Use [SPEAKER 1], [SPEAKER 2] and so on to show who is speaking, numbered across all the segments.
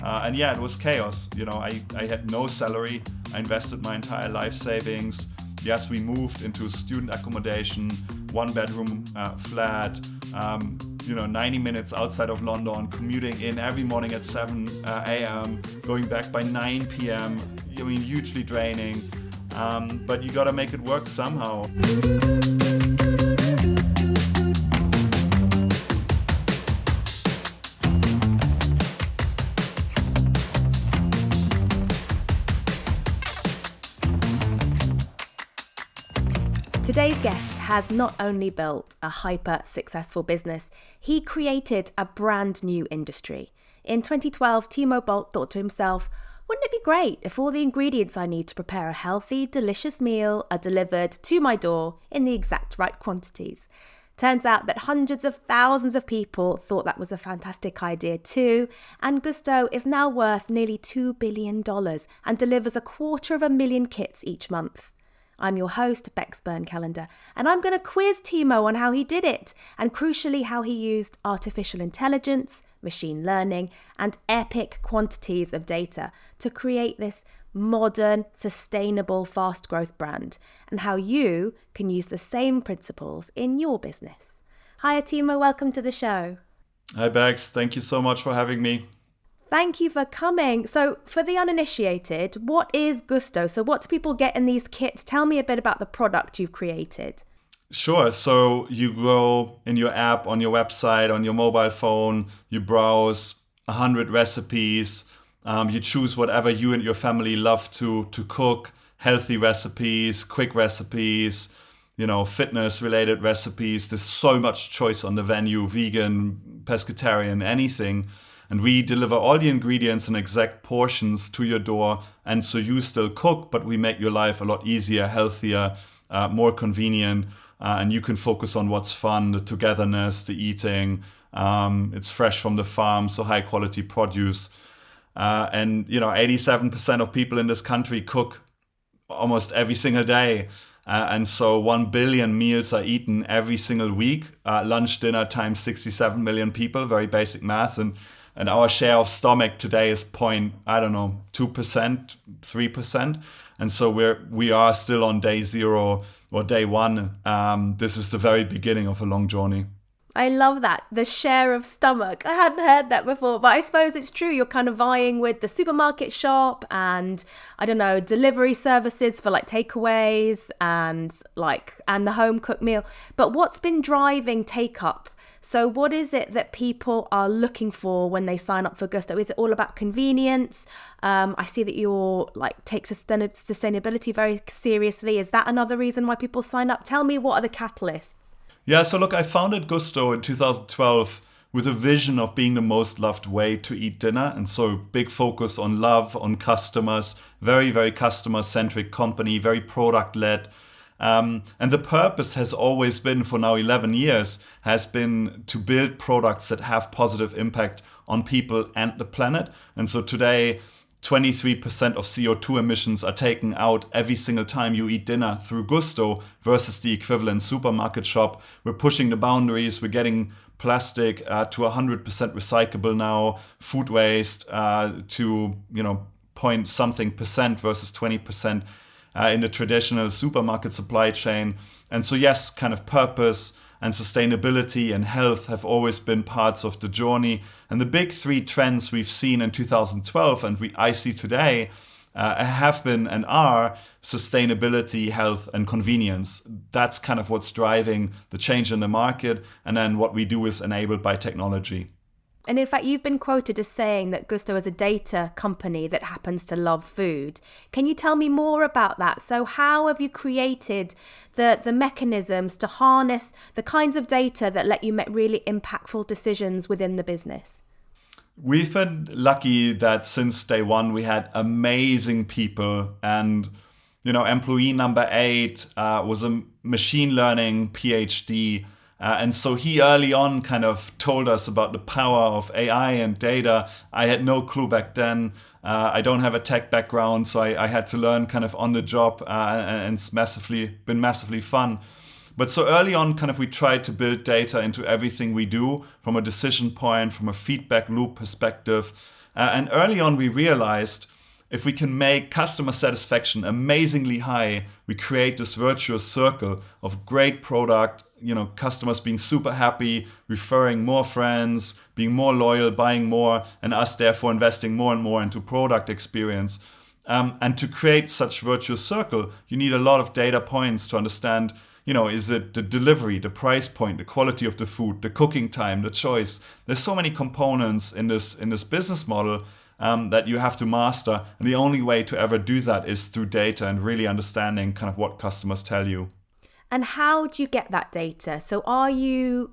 [SPEAKER 1] And yeah, it was chaos. I had no salary. I invested my entire life savings. Yes, we moved into student accommodation, one bedroom flat, 90 minutes outside of London, commuting in every morning at 7 a.m., going back by 9 p.m. Hugely draining. But you gotta make it work somehow.
[SPEAKER 2] Today's guest has not only built a hyper-successful business, he created a brand new industry. In 2012, Timo Bolt thought to himself, wouldn't it be great if all the ingredients I need to prepare a healthy, delicious meal are delivered to my door in the exact right quantities? Turns out that hundreds of thousands of people thought that was a fantastic idea too, and Gousto is now worth nearly $2 billion and delivers 250,000 kits each month. I'm your host, Bex Byrne-Callender, and I'm going to quiz Timo on how he did it, and crucially how he used artificial intelligence, machine learning, and epic quantities of data to create this modern, sustainable, fast growth brand, and how you can use the same principles in your business. Hi, Timo, welcome to the show.
[SPEAKER 1] Hi, Bex. Thank you so much for having me.
[SPEAKER 2] Thank you for coming. So for the uninitiated, what is Gousto? So what do people get in these kits? Tell me a bit about the product you've created.
[SPEAKER 1] Sure. So you go in your app, on your website, on your mobile phone, you browse 100 recipes. You choose whatever you and your family love to cook, healthy recipes, quick recipes, fitness related recipes. There's so much choice on the menu, vegan, pescatarian, anything. And we deliver all the ingredients and exact portions to your door. And so you still cook, but we make your life a lot easier, healthier, more convenient. And you can focus on what's fun, the togetherness, the eating. It's fresh from the farm, so high quality produce. And 87% of people in this country cook almost every single day. And so 1 billion meals are eaten every single week. Lunch, dinner times 67 million people, very basic math. And our share of stomach today is 2%, 3%. And so we are still on day zero or day one. This is the very beginning of a long journey.
[SPEAKER 2] I love that, the share of stomach. I hadn't heard that before, but I suppose it's true. You're kind of vying with the supermarket shop and, delivery services for like takeaways and the home cooked meal. But what's been driving take up? So what is it that people are looking for when they sign up for Gousto? Is it all about convenience? I see that you're take sustainability very seriously. Is that another reason why people sign up? Tell me, what are the catalysts?
[SPEAKER 1] Yeah, so look, I founded Gousto in 2012 with a vision of being the most loved way to eat dinner. And so big focus on love, on customers, very, very customer-centric company, very product-led. And the purpose has always been, for now 11 years, has been to build products that have positive impact on people and the planet. And so today, 23% of CO2 emissions are taken out every single time you eat dinner through Gousto versus the equivalent supermarket shop. We're pushing the boundaries. We're getting plastic to 100% recyclable now, food waste to point something percent versus 20% in the traditional supermarket supply chain. And so yes, kind of purpose and sustainability and health have always been parts of the journey. And the big three trends we've seen in 2012 and I see today have been and are sustainability, health, and convenience. That's kind of what's driving the change in the market. And then what we do is enabled by technology.
[SPEAKER 2] And in fact, you've been quoted as saying that Gousto is a data company that happens to love food. Can you tell me more about that? So how have you created the mechanisms to harness the kinds of data that let you make really impactful decisions within the business?
[SPEAKER 1] We've been lucky that since day one, we had amazing people. And, employee number 8 was a machine learning PhD. And so he early on kind of told us about the power of AI and data. I had no clue back then. I don't have a tech background, so I had to learn kind of on the job, and it's been massively fun. But so early on, kind of we tried to build data into everything we do, from a decision point, from a feedback loop perspective. And early on, we realized if we can make customer satisfaction amazingly high, we create this virtuous circle of great product, customers being super happy, referring more friends, being more loyal, buying more, and us therefore investing more and more into product experience. And to create such virtuous circle, you need a lot of data points to understand, is it the delivery, the price point, the quality of the food, the cooking time, the choice. There's so many components in this business model that you have to master. And the only way to ever do that is through data and really understanding kind of what customers tell you.
[SPEAKER 2] And how do you get that data? So are you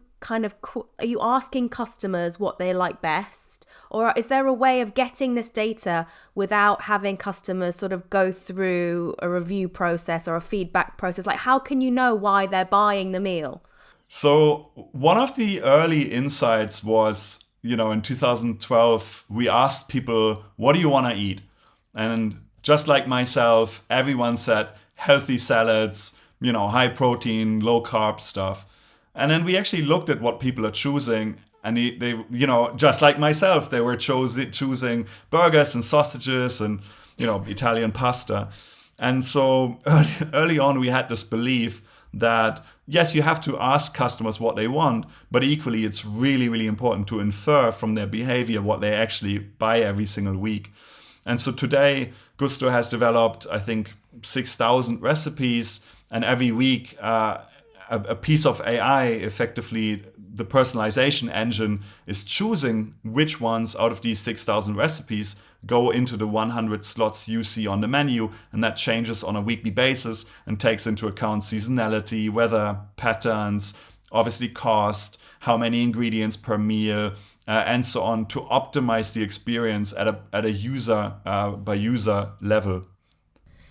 [SPEAKER 2] asking customers what they like best? Or is there a way of getting this data without having customers sort of go through a review process or a feedback process? Like, how can you know why they're buying the meal?
[SPEAKER 1] So one of the early insights was, in 2012, we asked people, what do you want to eat? And just like myself, everyone said healthy salads, high protein, low carb stuff. And then we actually looked at what people are choosing. And they just like myself, they were choosing burgers and sausages and, Italian pasta. And so early on, we had this belief that, yes, you have to ask customers what they want, but equally, it's really, really important to infer from their behavior what they actually buy every single week. And so today, Gusto has developed, I think, 6,000 recipes, and every week, a piece of AI, effectively the personalization engine, is choosing which ones out of these 6,000 recipes go into the 100 slots you see on the menu, and that changes on a weekly basis and takes into account seasonality, weather patterns, obviously cost, how many ingredients per meal, and so on, to optimize the experience at a user by user level.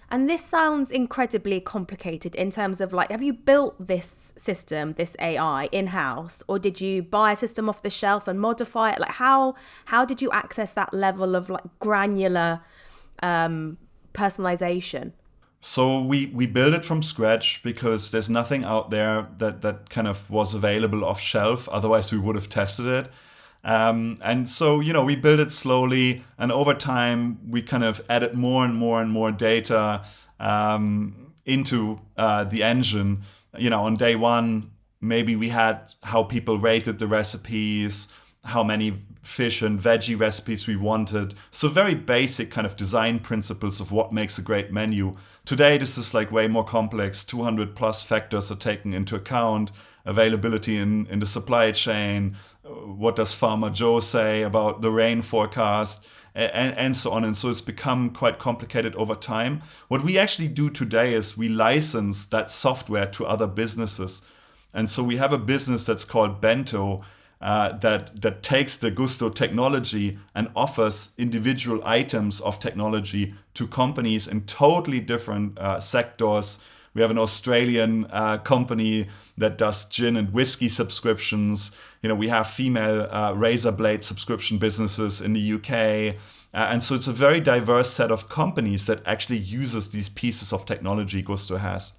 [SPEAKER 2] And this sounds incredibly complicated in terms of have you built this system, this AI in-house, or did you buy a system off the shelf and modify it? How did you access that level of granular personalization?
[SPEAKER 1] So we built it from scratch because there's nothing out there that kind of was available off shelf. Otherwise we would have tested it. And so, we built it slowly, and over time we kind of added more and more and more data into the engine. On day one, maybe we had how people rated the recipes, how many fish and veggie recipes we wanted. So very basic kind of design principles of what makes a great menu. Today, this is way more complex. 200 plus factors are taken into account. Availability in the supply chain, what does Farmer Joe say about the rain forecast, and so on. And so it's become quite complicated over time. What we actually do today is we license that software to other businesses. And so we have a business that's called Bento that takes the Gusto technology and offers individual items of technology to companies in totally different sectors. We have an Australian company that does gin and whiskey subscriptions. We have female razor blade subscription businesses in the UK. And so it's a very diverse set of companies that actually uses these pieces of technology Gusto has.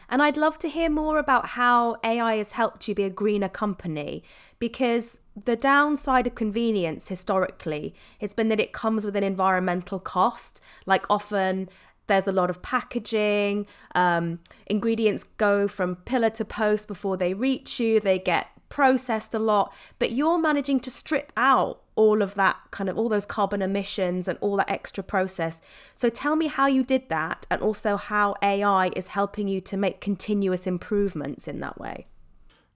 [SPEAKER 2] And I'd love to hear more about how AI has helped you be a greener company, because the downside of convenience historically has been that it comes with an environmental cost. Often there's a lot of packaging, ingredients go from pillar to post before they reach you, they get processed a lot, but you're managing to strip out all of that, all those carbon emissions and all that extra process. So tell me how you did that, and also how AI is helping you to make continuous improvements in that way.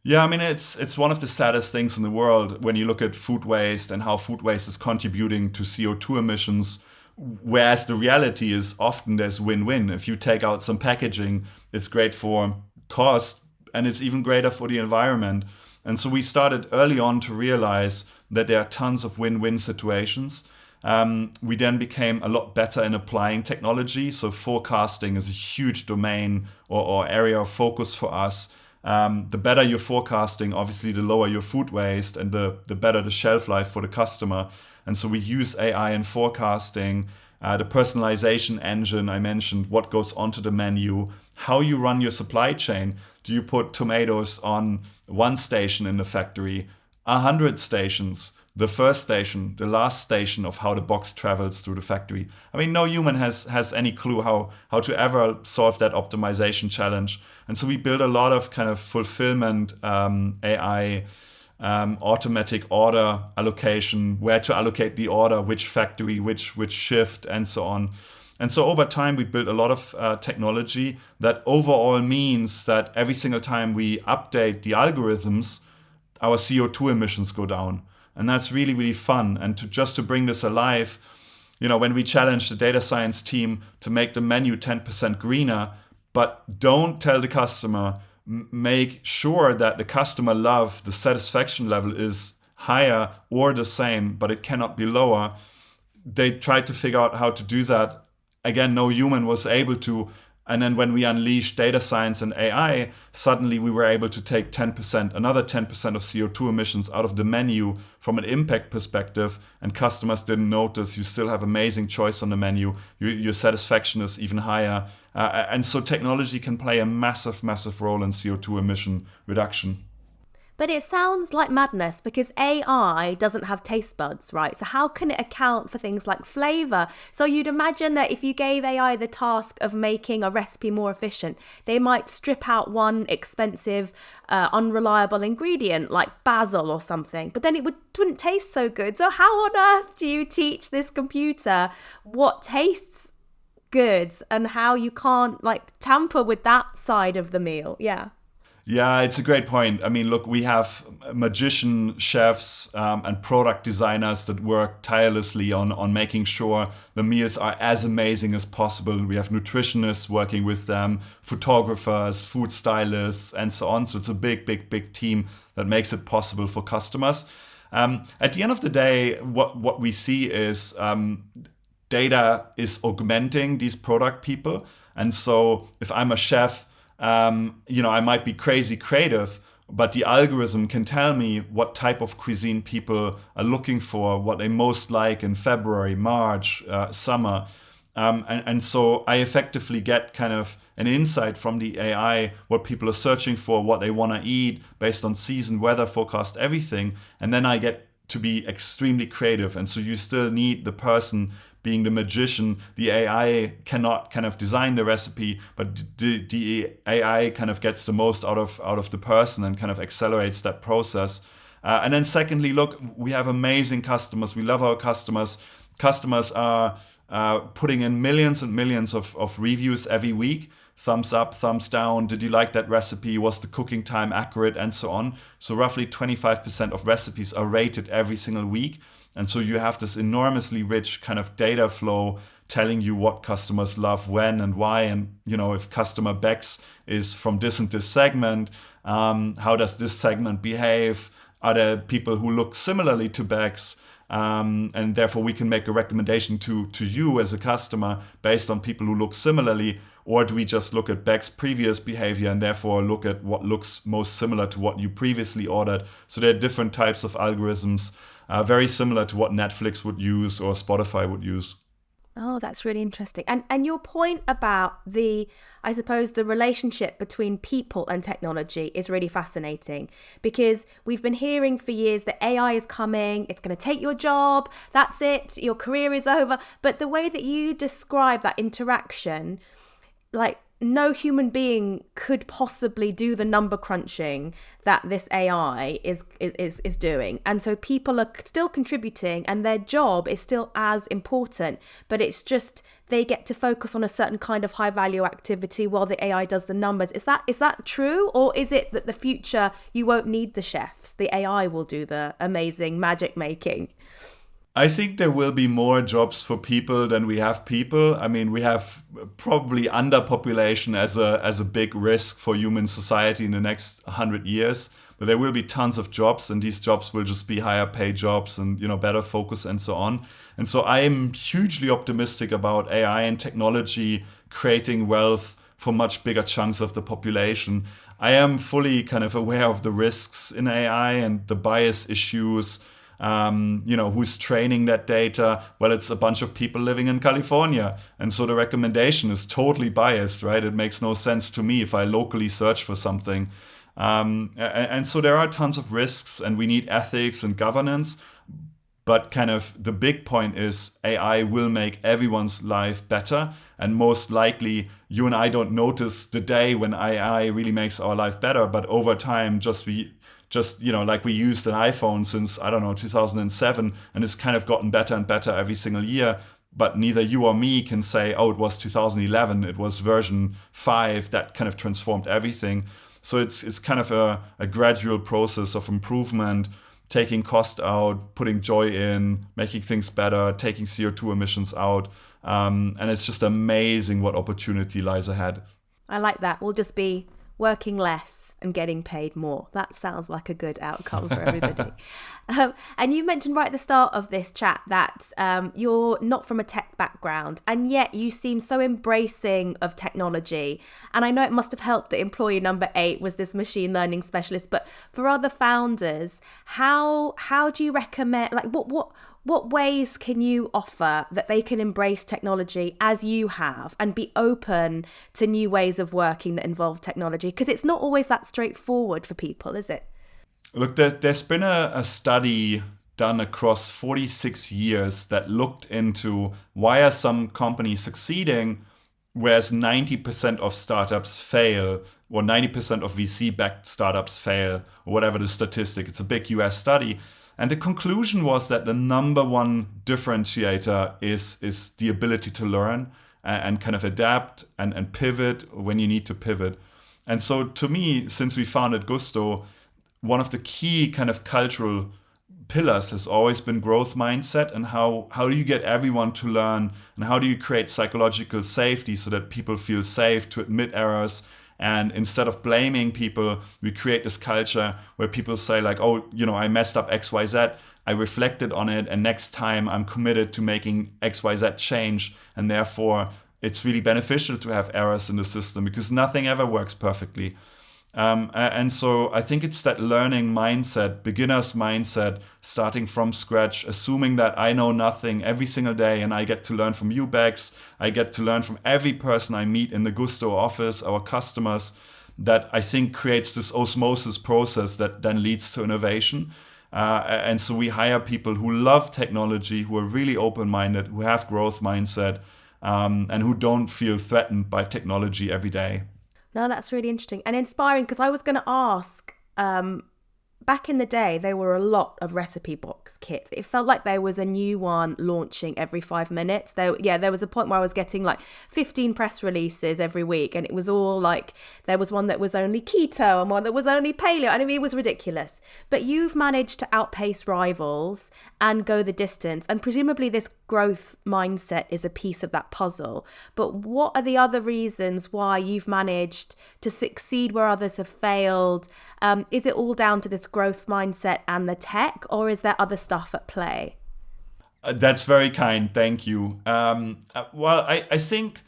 [SPEAKER 1] Yeah, I mean, it's one of the saddest things in the world when you look at food waste and how food waste is contributing to CO2 emissions. Whereas the reality is often there's win-win. If you take out some packaging, it's great for cost, and it's even greater for the environment. And so we started early on to realize that there are tons of win-win situations. We then became a lot better in applying technology. So forecasting is a huge domain or area of focus for us. The better your forecasting, obviously, the lower your food waste and the better the shelf life for the customer. And so we use AI in forecasting, the personalization engine I mentioned, what goes onto the menu, how you run your supply chain. Do you put tomatoes on one station in the factory, 100 stations? the first station, the last station of how the box travels through the factory. I mean, no human has any clue how to ever solve that optimization challenge. And so we build a lot of kind of fulfillment AI, automatic order allocation, where to allocate the order, which factory, which shift, and so on. And so over time, we built a lot of technology that overall means that every single time we update the algorithms, our CO2 emissions go down. And that's really, really fun. And to bring this alive, when we challenge the data science team to make the menu 10% greener, but don't tell the customer, make sure that the customer love, the satisfaction level is higher or the same, but it cannot be lower. They tried to figure out how to do that. Again, no human was able to. And then when we unleashed data science and AI, suddenly we were able to take another 10% of CO2 emissions out of the menu from an impact perspective, and customers didn't notice. You still have amazing choice on the menu. Your satisfaction is even higher. And so technology can play a massive, massive role in CO2 emission reduction.
[SPEAKER 2] But it sounds like madness because AI doesn't have taste buds, right? So how can it account for things like flavor? So you'd imagine that if you gave AI the task of making a recipe more efficient, they might strip out one expensive, unreliable ingredient like basil or something, but then it wouldn't taste so good. So how on earth do you teach this computer what tastes good and how you can't tamper with that side of the meal?
[SPEAKER 1] Yeah, it's a great point. I mean, look, we have magician chefs and product designers that work tirelessly on making sure the meals are as amazing as possible. We have nutritionists working with them, photographers, food stylists, and so on. So it's a big, big, big team that makes it possible for customers. At the end of the day, what we see is data is augmenting these product people. And so if I'm a chef, I might be crazy creative, but the algorithm can tell me what type of cuisine people are looking for, what they most like in February, March, summer. And so I effectively get kind of an insight from the AI, what people are searching for, what they want to eat based on season, weather forecast, everything. And then I get to be extremely creative. And so you still need the person being the magician. The AI cannot kind of design the recipe, but the AI kind of gets the most out of the person and kind of accelerates that process. And then secondly, look, we have amazing customers. We love our customers. Customers are putting in millions and millions of reviews every week. Thumbs up, thumbs down. Did you like that recipe? Was the cooking time accurate? And so on. So roughly 25% of recipes are rated every single week. And so you have this enormously rich kind of data flow telling you what customers love, when and why. And, if customer Bex is from this and this segment, how does this segment behave? Are there people who look similarly to Bex? And therefore we can make a recommendation to you as a customer based on people who look similarly. Or do we just look at Beck's previous behavior and therefore look at what looks most similar to what you previously ordered? So there are different types of algorithms, very similar to what Netflix would use or Spotify would use.
[SPEAKER 2] Oh, that's really interesting. And your point about the relationship between people and technology is really fascinating, because we've been hearing for years that AI is coming, it's going to take your job, that's it, your career is over. But the way that you describe that interaction, no human being could possibly do the number crunching that this AI is doing. And so people are still contributing and their job is still as important, but it's just they get to focus on a certain kind of high value activity while the AI does the numbers. Is that true? Or is it that the future you won't need the chefs, the AI will do the amazing magic making?
[SPEAKER 1] I think there will be more jobs for people than we have people. I mean, we have probably underpopulation as a big risk for human society in the next 100 years. But there will be tons of jobs, and these jobs will just be higher paid jobs and better focus and so on. And so I am hugely optimistic about AI and technology creating wealth for much bigger chunks of the population. I am fully kind of aware of the risks in AI and the bias issues. Who's training that data? Well, it's a bunch of people living in California. And so the recommendation is totally biased, right? It makes no sense to me if I locally search for something. And so there are tons of risks, and we need ethics and governance. But kind of the big point is AI will make everyone's life better. And most likely you and I don't notice the day when AI really makes our life better. But over time, like we used an iPhone since, I don't know, 2007, and it's kind of gotten better and better every single year. But neither you or me can say, oh, it was 2011, it was version 5 that kind of transformed everything. So it's kind of a gradual process of improvement, taking cost out, putting joy in, making things better, taking CO2 emissions out. And it's just amazing what opportunity lies ahead.
[SPEAKER 2] I like that. We'll just be working less and getting paid more. That sounds like a good outcome for everybody. And you mentioned right at the start of this chat that you're not from a tech background, and yet you seem so embracing of technology. And I know it must have helped that employee number 8 was this machine learning specialist, but for other founders, how do you recommend, like what ways can you offer that they can embrace technology as you have and be open to new ways of working that involve technology? Because it's not always that straightforward for people, is it?
[SPEAKER 1] Look, there's been a study done across 46 years that looked into why are some companies succeeding, whereas 90% of startups fail, or 90% of VC-backed startups fail, or whatever the statistic. It's a big US study. And the conclusion was that the number one differentiator is the ability to learn and kind of adapt and pivot when you need to pivot. And so to me, since we founded Gusto, one of the key kind of cultural pillars has always been growth mindset, and how do you get everyone to learn, and how do you create psychological safety so that people feel safe to admit errors. And instead of blaming people, we create this culture where people say like, oh, I messed up XYZ, I reflected on it, and next time I'm committed to making XYZ change. And therefore, it's really beneficial to have errors in the system because nothing ever works perfectly. And so I think it's that learning mindset, beginner's mindset, starting from scratch, assuming that I know nothing every single day and I get to learn from you, Bex. I get to learn from every person I meet in the Gusto office, our customers, that I think creates this osmosis process that then leads to innovation. And so we hire people who love technology, who are really open-minded, who have growth mindset, and who don't feel threatened by technology every day.
[SPEAKER 2] No, that's really interesting and inspiring, because I was going to ask, back in the day, there were a lot of recipe box kits. It felt like there was a new one launching every 5 minutes. There was a point where I was getting like 15 press releases every week, and it was all like, there was one that was only keto and one that was only paleo. And I mean, it was ridiculous. But you've managed to outpace rivals and go the distance. And presumably this growth mindset is a piece of that puzzle. But what are the other reasons why you've managed to succeed where others have failed? Is it all down to this growth mindset and the tech, or is there other stuff at play?
[SPEAKER 1] That's very kind. Thank you. Well, I think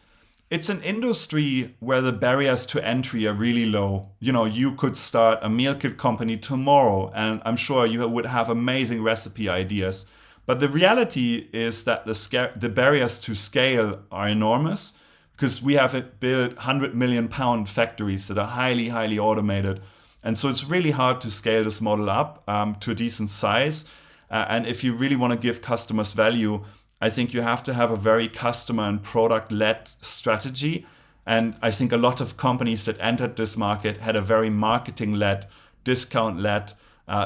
[SPEAKER 1] it's an industry where the barriers to entry are really low. You could start a meal kit company tomorrow, and I'm sure you would have amazing recipe ideas. But the reality is that the barriers to scale are enormous, because we have built 100 million pound factories that are highly, highly automated. And so it's really hard to scale this model up to a decent size. And if you really want to give customers value, I think you have to have a very customer and product-led strategy. And I think a lot of companies that entered this market had a very marketing-led, discount-led,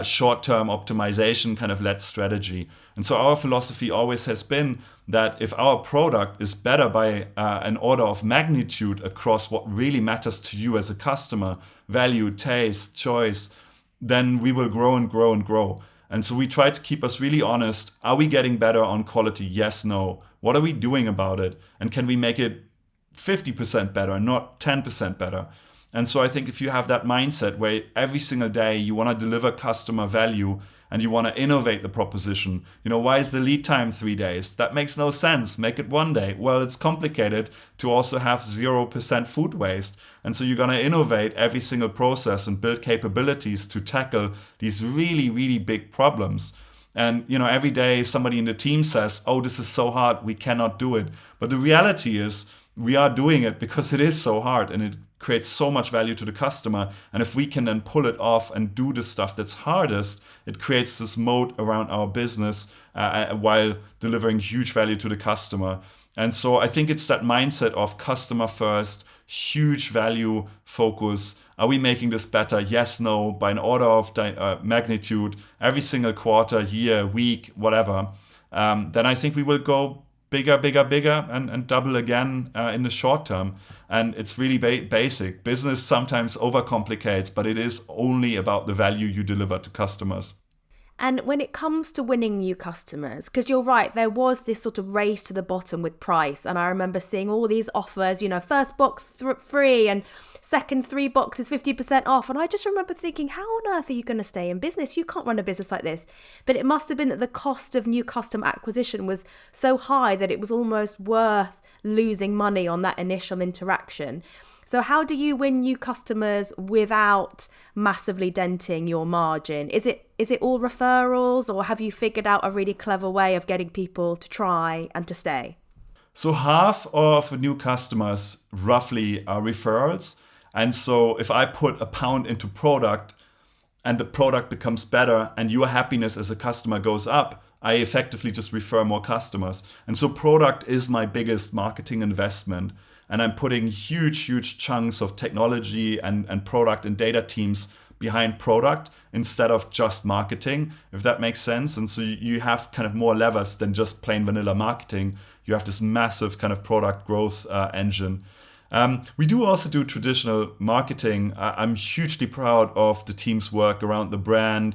[SPEAKER 1] short-term optimization kind of led strategy. And so our philosophy always has been that if our product is better by an order of magnitude across what really matters to you as a customer, value, taste, choice, then we will grow and grow and grow. And so we try to keep us really honest. Are we getting better on quality? Yes, no. What are we doing about it? And can we make it 50% better, not 10% better? And so I think if you have that mindset where every single day you want to deliver customer value and you want to innovate the proposition, why is the lead time 3 days? That makes no sense. Make it 1 day. Well, it's complicated to also have 0% food waste. And so you're going to innovate every single process and build capabilities to tackle these really, really big problems. And, every day somebody in the team says, oh, this is so hard, we cannot do it. But the reality is we are doing it because it is so hard and it creates so much value to the customer. And if we can then pull it off and do the stuff that's hardest, it creates this moat around our business while delivering huge value to the customer. And so I think it's that mindset of customer first, huge value focus. Are we making this better? Yes, no, by an order of magnitude, every single quarter, year, week, whatever. Then I think we will go bigger, bigger, bigger, and double again in the short term. And it's really basic. Business sometimes overcomplicates, but it is only about the value you deliver to customers.
[SPEAKER 2] And when it comes to winning new customers, because you're right, there was this sort of race to the bottom with price. And I remember seeing all these offers, first box free and second 3 boxes 50% off. And I just remember thinking, how on earth are you going to stay in business? You can't run a business like this. But it must have been that the cost of new customer acquisition was so high that it was almost worth losing money on that initial interaction. So how do you win new customers without massively denting your margin? Is it all referrals, or have you figured out a really clever way of getting people to try and to stay?
[SPEAKER 1] So half of new customers roughly are referrals. And so if I put £1 into product and the product becomes better and your happiness as a customer goes up, I effectively just refer more customers. And so product is my biggest marketing investment. And I'm putting huge chunks of technology and product and data teams behind product instead of just marketing, if that makes sense. And so you have kind of more levers than just plain vanilla marketing. You have this massive kind of product growth engine. We do also do traditional marketing. I'm hugely proud of the team's work around the brand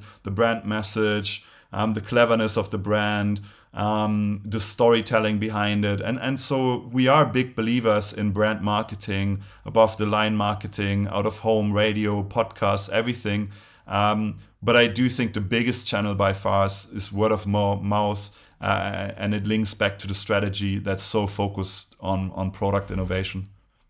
[SPEAKER 1] message, the cleverness of the brand, the storytelling behind it. And so we are big believers in brand marketing, above the line marketing, out of home, radio, podcasts, everything. But I do think the biggest channel by far is word of mouth. And it links back to the strategy that's so focused on product innovation.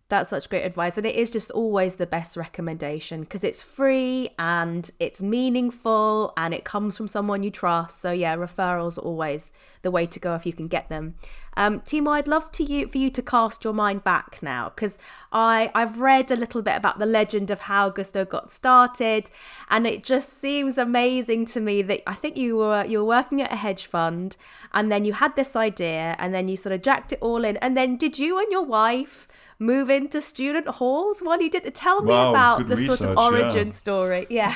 [SPEAKER 2] That's such great advice. And it is just always the best recommendation because it's free and it's meaningful and it comes from someone you trust. So yeah, referrals are always the way to go if you can get them. Timo, I'd love for you to cast your mind back now, because I've read a little bit about the legend of how Gusto got started, and it just seems amazing to me that I think you were working at a hedge fund, and then you had this idea, and then you sort of jacked it all in, and then did you and your wife move into student halls while you did it? Tell me about the research, sort of origin story. Yeah.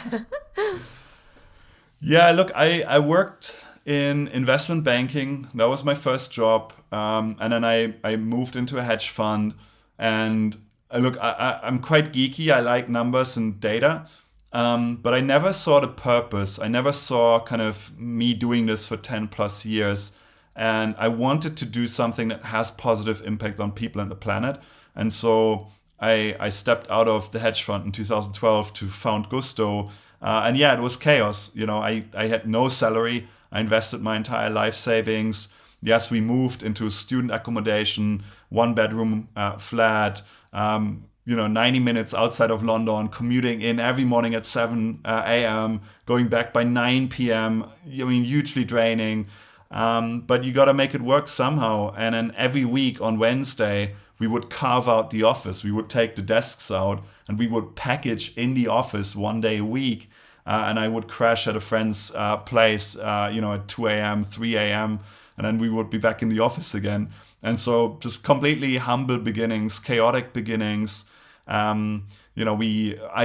[SPEAKER 1] Yeah, look, I worked in investment banking. That was my first job. And then I moved into a hedge fund. And look, I'm quite geeky. I like numbers and data. But I never saw the purpose. I never saw kind of me doing this for 10 plus years. And I wanted to do something that has positive impact on people and the planet. And so I stepped out of the hedge fund in 2012 to found Gusto. And yeah, it was chaos. I had no salary. I invested my entire life savings. Yes, we moved into student accommodation, 1-bedroom flat, 90 minutes outside of London, commuting in every morning at 7 a.m., going back by 9 p.m. Hugely draining. But you got to make it work somehow. And then every week on Wednesday, we would carve out the office. We would take the desks out and we would package in the office 1 day a week. And I would crash at a friend's place, at 2 a.m., 3 a.m., and then we would be back in the office again. And so just completely humble beginnings, chaotic beginnings. I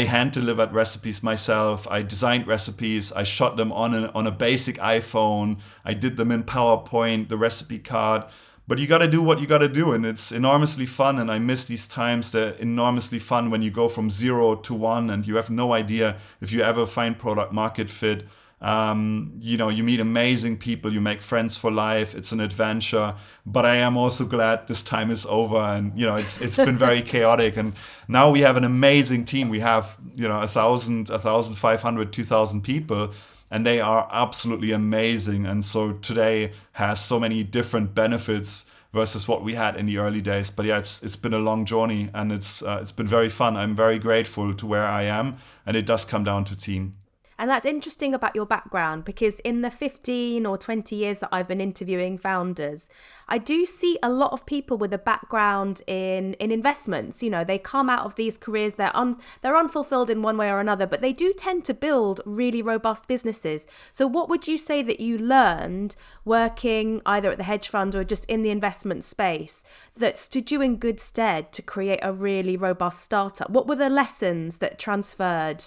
[SPEAKER 1] hand-delivered recipes myself. I designed recipes. I shot them on a basic iPhone. I did them in PowerPoint, the recipe card. But you got to do what you got to do, and it's enormously fun, and I miss these times. They're enormously fun when you go from 0 to 1 and you have no idea if you ever find product market fit. You meet amazing people, you make friends for life. It's an adventure, but I am also glad this time is over, and it's been very chaotic. And now we have an amazing team. We have 1,000, 1,500, 2,000 people. And they are absolutely amazing. And so today has so many different benefits versus what we had in the early days. But yeah, it's been a long journey, and it's been very fun. I'm very grateful to where I am, and it does come down to team.
[SPEAKER 2] And that's interesting about your background, because in the 15 or 20 years that I've been interviewing founders, I do see a lot of people with a background in investments. You know, they come out of these careers, they're unfulfilled in one way or another, but they do tend to build really robust businesses. So what would you say that you learned working either at the hedge fund or just in the investment space that stood you in good stead to create a really robust startup? What were the lessons that transferred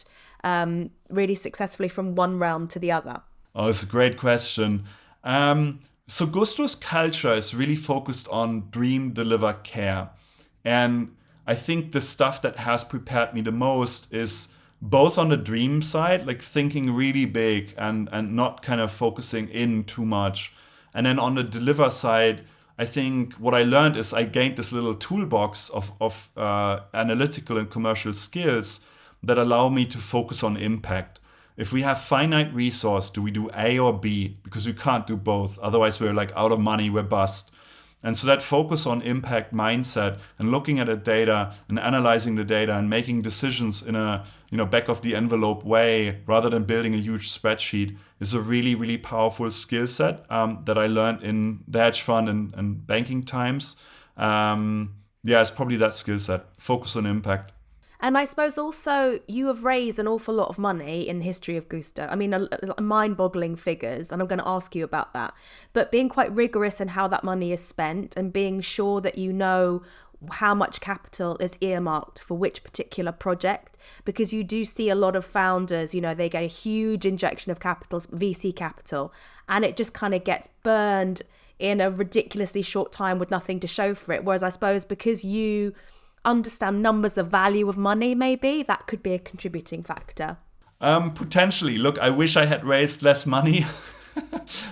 [SPEAKER 2] really successfully from one realm to the other?
[SPEAKER 1] Oh, it's a great question. So Gusto's culture is really focused on dream, deliver, care. And I think the stuff that has prepared me the most is both on the dream side, like thinking really big and not kind of focusing in too much. And then on the deliver side, I think what I learned is I gained this little toolbox of analytical and commercial skills that allow me to focus on impact. If we have finite resource, do we do A or B? Because we can't do both. Otherwise, we're like out of money, we're bust. And so that focus on impact mindset and looking at the data and analyzing the data and making decisions in a back of the envelope way rather than building a huge spreadsheet is a really, really powerful skill set that I learned in the hedge fund and banking times. It's probably that skill set, focus on impact.
[SPEAKER 2] And I suppose also you have raised an awful lot of money in the history of Gusto. I mean, mind-boggling figures, and I'm going to ask you about that. But being quite rigorous in how that money is spent and being sure that you know how much capital is earmarked for which particular project, because you do see a lot of founders, you know, they get a huge injection of capital, VC capital, and it just kind of gets burned in a ridiculously short time with nothing to show for it. Whereas I suppose because you understand numbers, the value of money, maybe that could be a contributing factor.
[SPEAKER 1] Potentially. Look, I wish I had raised less money,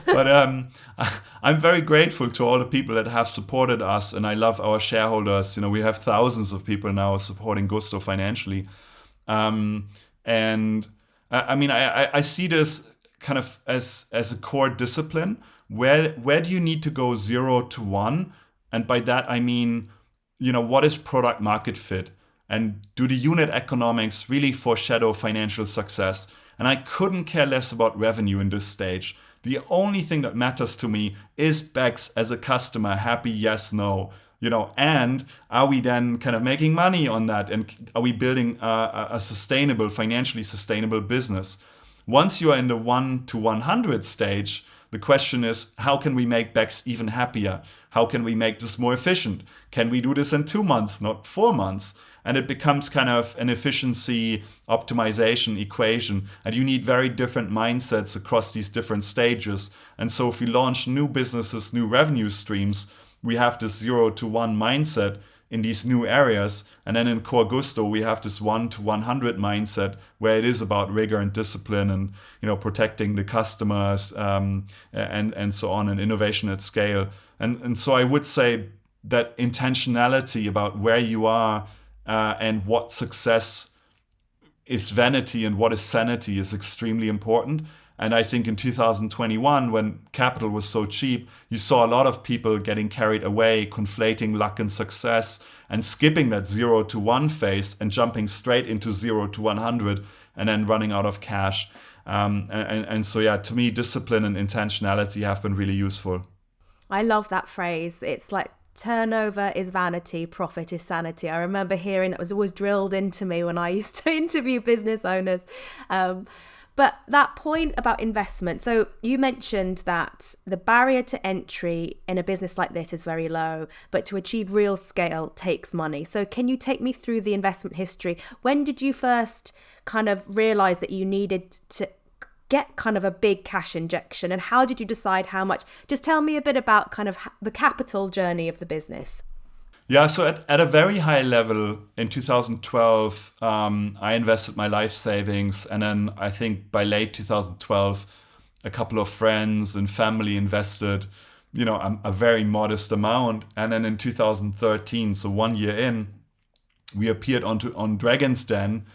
[SPEAKER 1] but I'm very grateful to all the people that have supported us, and I love our shareholders. You know, we have thousands of people now supporting Gusto financially, and I mean, I see this kind of as a core discipline. Where do you need to go 0 to 1? And by that I mean, you know, what is product market fit? And do the unit economics really foreshadow financial success? And I couldn't care less about revenue in this stage. The only thing that matters to me is Bex as a customer, happy, yes, no. You know, and are we then kind of making money on that? And are we building a sustainable, financially sustainable business? Once you are in the 1 to 100 stage, the question is, how can we make Bex even happier? How can we make this more efficient? Can we do this in 2 months, not 4 months? And it becomes kind of an efficiency optimization equation. And you need very different mindsets across these different stages. And so if we launch new businesses, new revenue streams, we have this 0 to 1 mindset in these new areas. And then in Core Gusto, we have this 1 to 100 mindset where it is about rigor and discipline and, you know, protecting the customers and so on, and innovation at scale. And so I would say that intentionality about where you are and what success is vanity and what is sanity is extremely important. And I think in 2021, when capital was so cheap, you saw a lot of people getting carried away, conflating luck and success, and skipping that 0 to 1 phase and jumping straight into 0 to 100 and then running out of cash. And so, yeah, to me, discipline and intentionality have been really useful.
[SPEAKER 2] I love that phrase. It's like turnover is vanity, profit is sanity. I remember hearing that was always drilled into me when I used to interview business owners. But that point about investment, so you mentioned that the barrier to entry in a business like this is very low, but to achieve real scale takes money. So can you take me through the investment history? When did you first kind of realize that you needed to get kind of a big cash injection, and how did you decide how much? Just tell me a bit about kind of the capital journey of the business.
[SPEAKER 1] Yeah, so at a very high level in 2012, I invested my life savings. And then I think by late 2012, a couple of friends and family invested, you know, a very modest amount. And then in 2013, so 1 year in, we appeared on Dragon's Den.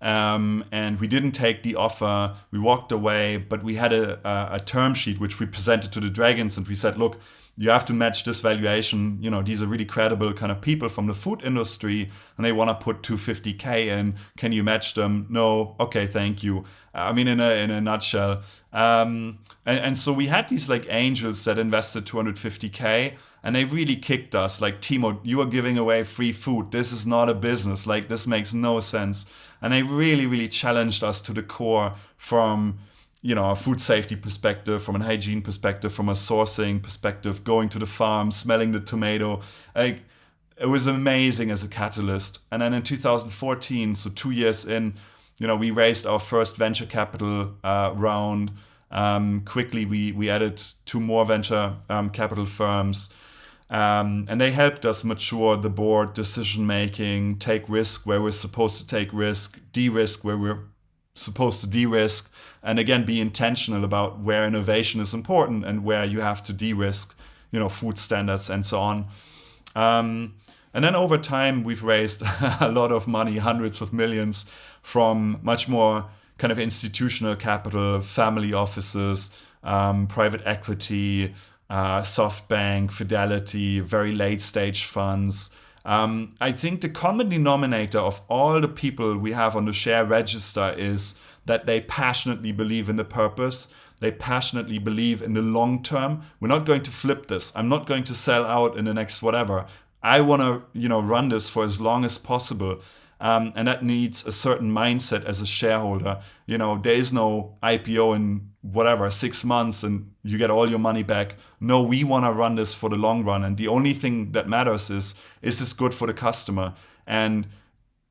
[SPEAKER 1] And we didn't take the offer. We walked away, but we had a term sheet which we presented to the Dragons, and we said, look, you have to match this valuation. These are really credible kind of people from the food industry, and they want to put 250K in. Can you match them? No. Okay, thank you. I mean, in a nutshell. And so we had these like angels that invested 250K, and they really kicked us like, Timo, you are giving away free food. This is not a business. Like, this makes no sense. And they really, really challenged us to the core from, a food safety perspective, from a hygiene perspective, from a sourcing perspective, going to the farm, smelling the tomato. Like, it was amazing as a catalyst. And then in 2014, so 2 years in, we raised our first venture capital round. Quickly, we added 2 more venture capital firms. And they helped us mature the board, decision making, take risk where we're supposed to take risk, de-risk where we're supposed to de-risk, and again be intentional about where innovation is important and where you have to de-risk, food standards and so on. And then over time, we've raised a lot of money, hundreds of millions, from much more kind of institutional capital, family offices, private equity, SoftBank, Fidelity, very late stage funds. I think the common denominator of all the people we have on the share register is that they passionately believe in the purpose. They passionately believe in the long term. We're not going to flip this. I'm not going to sell out in the next whatever. I want to, run this for as long as possible. And that needs a certain mindset as a shareholder. There is no IPO in 6 months and you get all your money back. No, we want to run this for the long run. And the only thing that matters is this good for the customer? And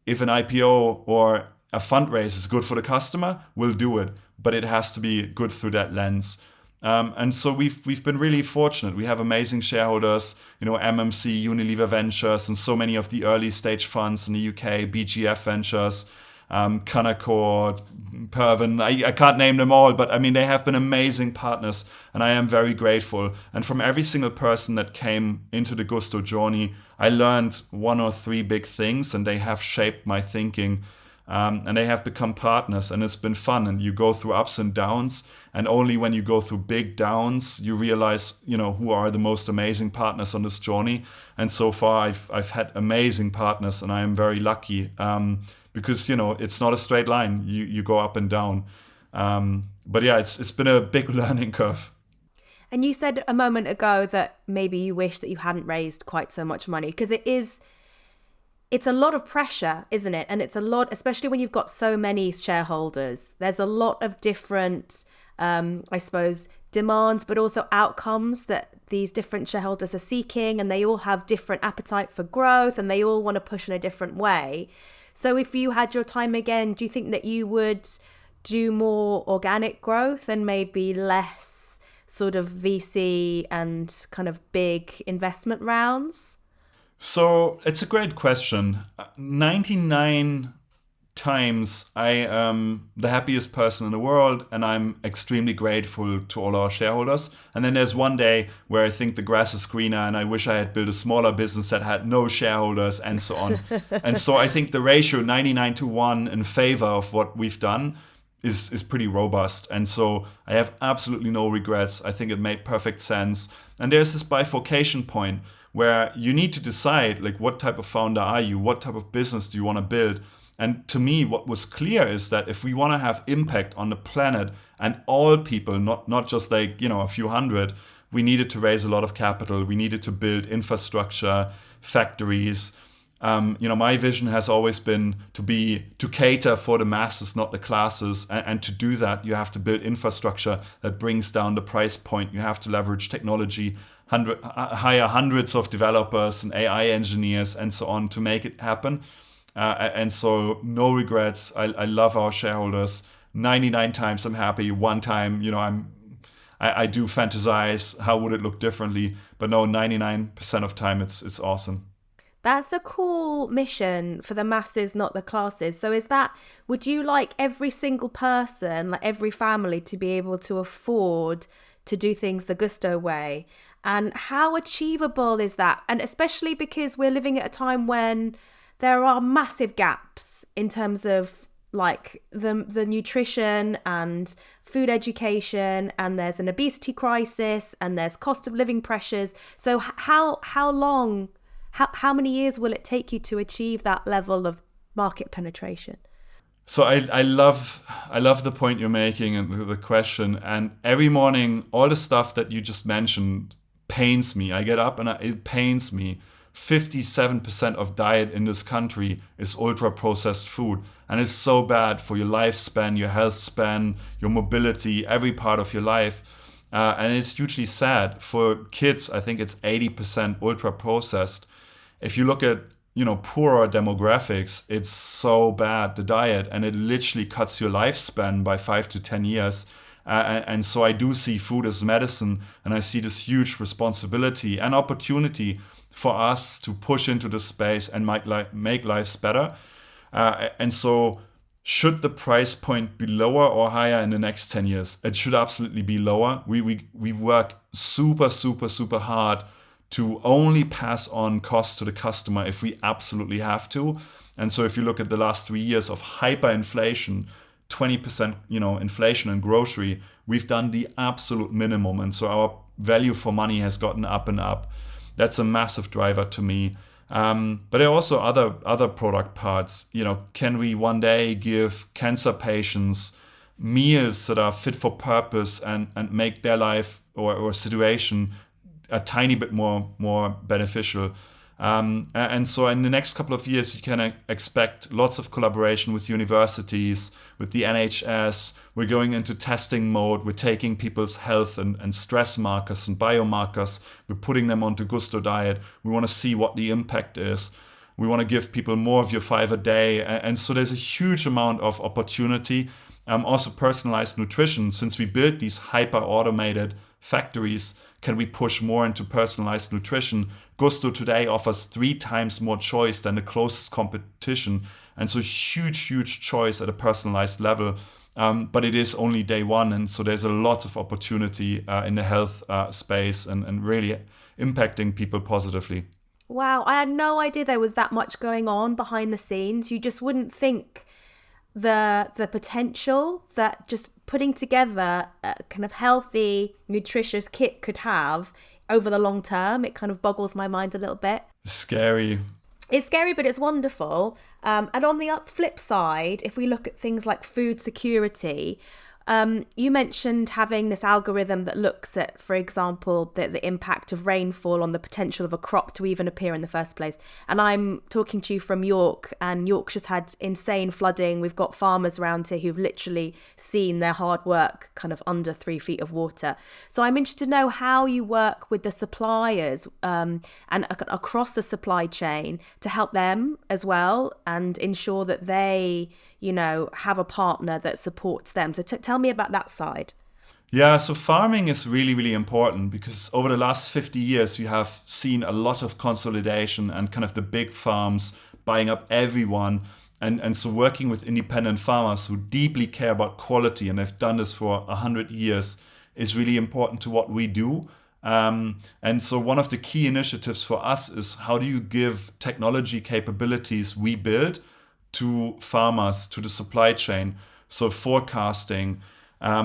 [SPEAKER 1] if an IPO or a fundraise is good for the customer, we'll do it. But it has to be good through that lens. And so we've been really fortunate. We have amazing shareholders, MMC, Unilever Ventures, and so many of the early stage funds in the UK, BGF Ventures, Canaccord, Pervin. I can't name them all, but I mean, they have been amazing partners, and I am very grateful. And from every single person that came into the Gusto journey, I learned 1 or 3 big things, and they have shaped my thinking. And they have become partners, and it's been fun. And you go through ups and downs, and only when you go through big downs, you realize, who are the most amazing partners on this journey. And so far, I've had amazing partners, and I am very lucky because it's not a straight line. You go up and down. But yeah, it's been a big learning curve.
[SPEAKER 2] And you said a moment ago that maybe you wish that you hadn't raised quite so much money, because it's a lot of pressure, isn't it? And it's a lot, especially when you've got so many shareholders. There's a lot of different, I suppose, demands, but also outcomes that these different shareholders are seeking. And they all have different appetite for growth, and they all want to push in a different way. So if you had your time again, do you think that you would do more organic growth and maybe less sort of VC and kind of big investment rounds?
[SPEAKER 1] So it's a great question. 99 times I am the happiest person in the world, and I'm extremely grateful to all our shareholders. And then there's one day where I think the grass is greener and I wish I had built a smaller business that had no shareholders and so on. And so I think the ratio 99-1 in favor of what we've done is pretty robust. And so I have absolutely no regrets. I think it made perfect sense. And there's this bifurcation point where you need to decide, like, what type of founder are you? What type of business do you want to build? And to me, what was clear is that if we want to have impact on the planet and all people, not just like, a few hundred, we needed to raise a lot of capital. We needed to build infrastructure, factories. My vision has always been to cater for the masses, not the classes. And to do that, you have to build infrastructure that brings down the price point. You have to leverage technology, hire hundreds of developers and AI engineers and so on to make it happen. And so no regrets. I love our shareholders. 99 times I'm happy. 1 time, I do fantasize how would it look differently. But no, 99% of time it's awesome.
[SPEAKER 2] That's a cool mission for the masses, not the classes. So would you like every single person, like every family, to be able to afford to do things the Gusto way? And how achievable is that? And especially because we're living at a time when there are massive gaps in terms of like the nutrition and food education, and there's an obesity crisis, and there's cost of living pressures. So how many years will it take you to achieve that level of market penetration?
[SPEAKER 1] So I love the point you're making and the question. And every morning, all the stuff that you just mentioned pains me. I get up and it pains me. 57% of diet in this country is ultra processed food, and it's so bad for your lifespan, your health span, your mobility, every part of your life. And it's hugely sad for kids. I think it's 80% ultra processed. If you look at poorer demographics, it's so bad, the diet, and it literally cuts your lifespan by 5 to 10 years. And so I do see food as medicine, and I see this huge responsibility and opportunity for us to push into the space and make lives better. And so should the price point be lower or higher in the next 10 years? It should absolutely be lower. We work super, super, super hard to only pass on costs to the customer if we absolutely have to. And so if you look at the last 3 years of hyperinflation, 20% inflation in grocery, we've done the absolute minimum. And so our value for money has gotten up and up. That's a massive driver to me. But there are also other product parts. Can we one day give cancer patients meals that are fit for purpose and make their life or situation a tiny bit more beneficial? And so in the next couple of years, you can expect lots of collaboration with universities, with the NHS. We're going into testing mode. We're taking people's health and stress markers and biomarkers. We're putting them onto Gusto Diet. We want to see what the impact is. We want to give people more of your 5 a day. And so there's a huge amount of opportunity. Also personalized nutrition. Since we built these hyper-automated factories, can we push more into personalized nutrition? Gusto today offers 3 times more choice than the closest competition. And so huge choice at a personalized level. But it is only day one. And so there's a lot of opportunity in the health space and really impacting people positively.
[SPEAKER 2] Wow, I had no idea there was that much going on behind the scenes. You just wouldn't think the potential that just putting together a kind of healthy, nutritious kit could have over the long term. It kind of boggles my mind a little bit.
[SPEAKER 1] Scary.
[SPEAKER 2] It's scary, but it's wonderful. And on the flip side, if we look at things like food security, you mentioned having this algorithm that looks at, for example, the impact of rainfall on the potential of a crop to even appear in the first place. And I'm talking to you from York, and Yorkshire's had insane flooding. We've got farmers around here who've literally seen their hard work kind of under 3 feet of water. So I'm interested to know how you work with the suppliers and across the supply chain to help them as well and ensure that they, have a partner that supports them. So tell me about that side.
[SPEAKER 1] Yeah, so farming is really, really important because over the last 50 years, you have seen a lot of consolidation and kind of the big farms buying up everyone. And so working with independent farmers who deeply care about quality, and they've done this for 100 years, is really important to what we do. And so one of the key initiatives for us is how do you give technology capabilities we build to farmers, to the supply chain. So forecasting, a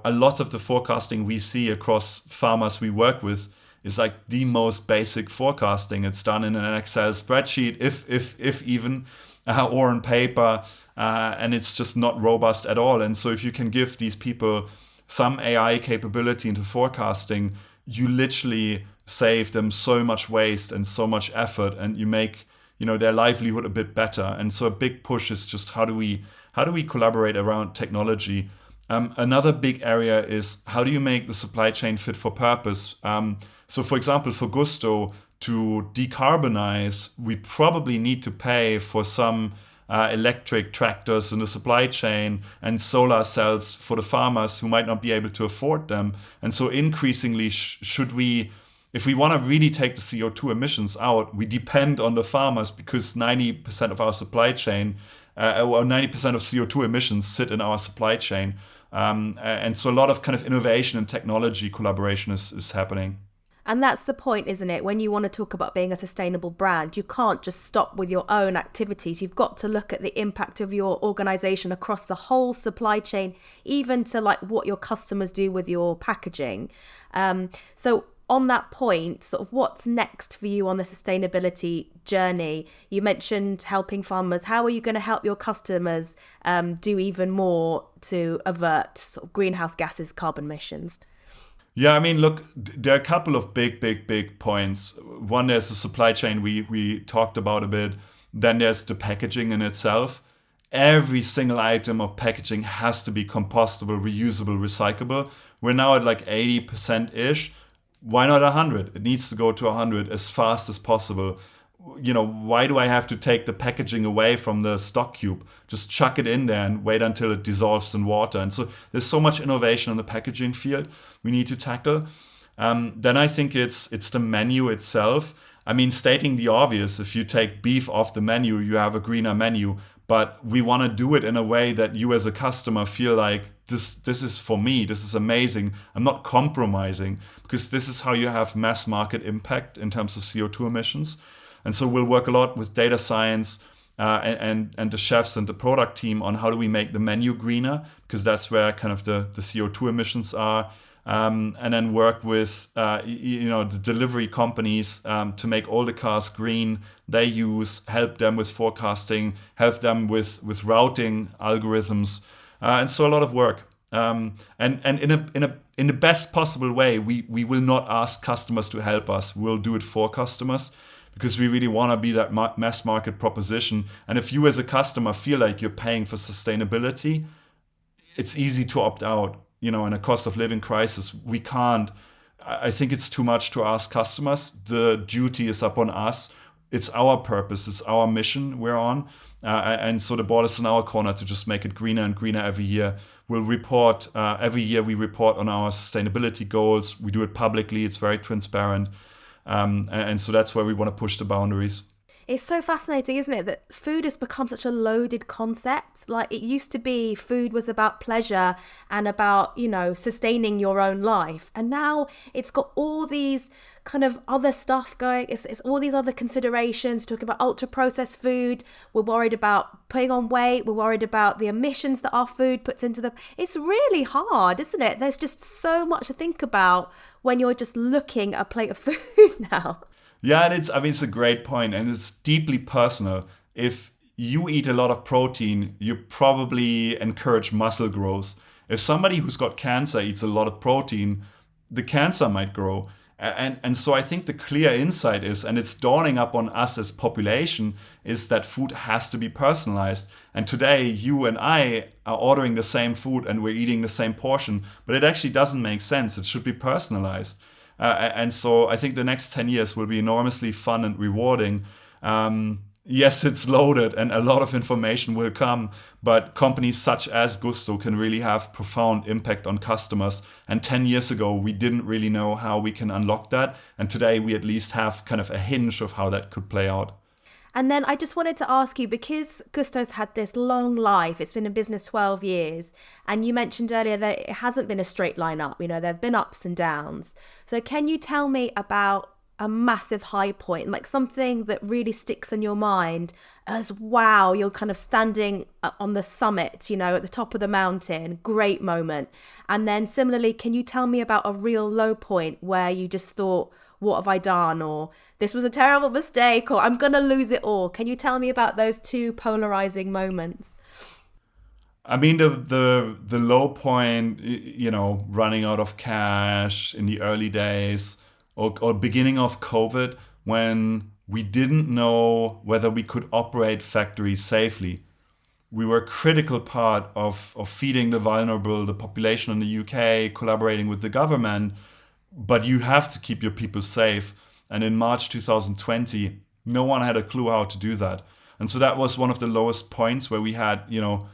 [SPEAKER 1] lot of the forecasting we see across farmers we work with is like the most basic forecasting. It's done in an Excel spreadsheet, if even, or on paper, and it's just not robust at all. And so if you can give these people some AI capability into forecasting, you literally save them so much waste and so much effort, and you make their livelihood a bit better. And so a big push is just how do we collaborate around technology? Another big area is how do you make the supply chain fit for purpose? So for example, for Gusto to decarbonize, we probably need to pay for some electric tractors in the supply chain and solar cells for the farmers who might not be able to afford them. And so increasingly, if we want to really take the CO2 emissions out, we depend on the farmers because 90% of our supply chain, or 90% of CO2 emissions sit in our supply chain. And so a lot of kind of innovation and technology collaboration is happening.
[SPEAKER 2] And that's the point, isn't it? When you want to talk about being a sustainable brand, you can't just stop with your own activities. You've got to look at the impact of your organization across the whole supply chain, even to like what your customers do with your packaging. So on that point, sort of what's next for you on the sustainability journey? You mentioned helping farmers. How are you going to help your customers do even more to avert sort of greenhouse gases, carbon emissions?
[SPEAKER 1] Yeah, I mean, look, there are a couple of big points. One, there's the supply chain we talked about a bit. Then there's the packaging in itself. Every single item of packaging has to be compostable, reusable, recyclable. We're now at like 80%-ish. Why not 100? It needs to go to 100 as fast as possible. You know, why do I have to take the packaging away from the stock cube? Just chuck it in there and wait until it dissolves in water. And so there's so much innovation in the packaging field we need to tackle. Then I think it's the menu itself. I mean, stating the obvious, if you take beef off the menu, you have a greener menu. But we want to do it in a way that you as a customer feel like this is for me, this is amazing. I'm not compromising, because this is how you have mass market impact in terms of CO2 emissions. And so we'll work a lot with data science and the chefs and the product team on how do we make the menu greener, because that's where kind of the CO2 emissions are. And then work with the delivery companies to make all the cars green they use, help them with forecasting, help them with routing algorithms, and so a lot of work. And in the best possible way, we will not ask customers to help us. We'll do it for customers, because we really want to be that mass market proposition. And if you as a customer feel like you're paying for sustainability, it's easy to opt out. You know, in a cost of living crisis, we can't. I think it's too much to ask customers. The duty is upon us. It's our purpose. It's our mission we're on. And so the ball is in our corner to just make it greener and greener every year. We'll report, every year we report on our sustainability goals. We do it publicly. It's very transparent. And so that's where we want to push the boundaries.
[SPEAKER 2] It's so fascinating, isn't it, that food has become such a loaded concept. Like, it used to be food was about pleasure and about, you know, sustaining your own life. And now it's got all these kind of other stuff going. It's all these other considerations, talking about ultra processed food. We're worried about putting on weight. We're worried about the emissions that our food puts into the... It's really hard, isn't it? There's just so much to think about when you're just looking at a plate of food now.
[SPEAKER 1] Yeah, and it's a great point, and it's deeply personal. If you eat a lot of protein, you probably encourage muscle growth. If somebody who's got cancer eats a lot of protein, the cancer might grow. And so I think the clear insight is, and it's dawning up on us as population, is that food has to be personalized. And today, you and I are ordering the same food and we're eating the same portion, but it actually doesn't make sense. It should be personalized. And so I think the next 10 years will be enormously fun and rewarding. Yes, it's loaded and a lot of information will come, but companies such as Gusto can really have profound impact on customers. And 10 years ago, we didn't really know how we can unlock that. And today we at least have kind of a hinge of how that could play out.
[SPEAKER 2] And then I just wanted to ask you, because Gusto's had this long life, it's been in business 12 years, and you mentioned earlier that it hasn't been a straight line up, you know, there have been ups and downs. So can you tell me about a massive high point, like something that really sticks in your mind as, wow, you're kind of standing on the summit, you know, at the top of the mountain, great moment. And then similarly, can you tell me about a real low point where you just thought, what have I done? Or this was a terrible mistake, or I'm going to lose it all. Can you tell me about those two polarizing moments?
[SPEAKER 1] I mean, the low point, you know, running out of cash in the early days, or beginning of COVID, when we didn't know whether we could operate factories safely. We were a critical part of feeding the vulnerable, the population in the UK, collaborating with the government. But you have to keep your people safe. And in March 2020, no one had a clue how to do that. And so that was one of the lowest points, where we had, you know,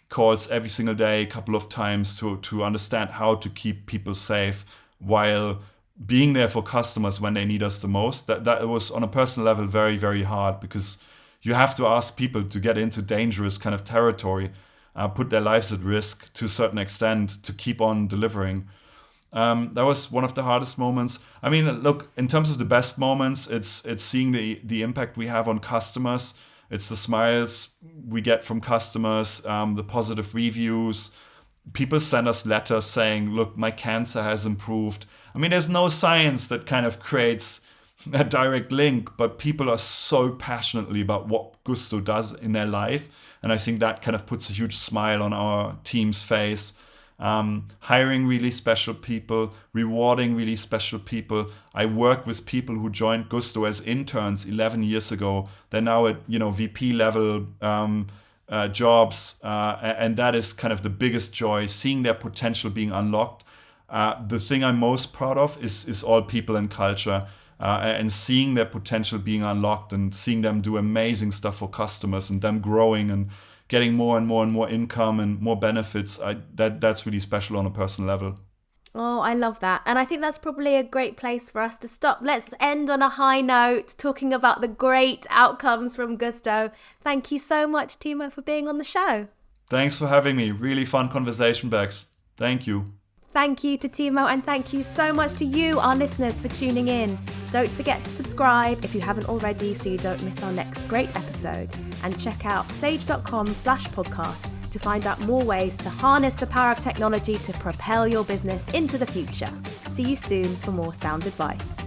[SPEAKER 1] calls every single day, a couple of times to understand how to keep people safe while being there for customers when they need us the most. That was on a personal level very, very hard, because you have to ask people to get into dangerous kind of territory, put their lives at risk to a certain extent to keep on delivering. That was one of the hardest moments. I mean, look, in terms of the best moments, it's seeing the impact we have on customers. It's the smiles we get from customers, the positive reviews. People send us letters saying, look, my cancer has improved. I mean, there's no science that kind of creates a direct link, but people are so passionately about what Gusto does in their life. And I think that kind of puts a huge smile on our team's face. Hiring really special people, rewarding really special people. I work with people who joined Gusto as interns 11 years ago. They're now at VP level jobs, and that is kind of the biggest joy, seeing their potential being unlocked. The thing I'm most proud of is all people and culture, and seeing their potential being unlocked and seeing them do amazing stuff for customers and them growing and getting more and more and more income and more benefits. That's really special on a personal level.
[SPEAKER 2] Oh, I love that. And I think that's probably a great place for us to stop. Let's end on a high note, talking about the great outcomes from Gusto. Thank you so much, Timo, for being on the show.
[SPEAKER 1] Thanks for having me. Really fun conversation, Bex. Thank you.
[SPEAKER 2] Thank you to Timo, and thank you so much to you, our listeners, for tuning in. Don't forget to subscribe if you haven't already so you don't miss our next great episode. And check out sage.com/podcast to find out more ways to harness the power of technology to propel your business into the future. See you soon for more sound advice.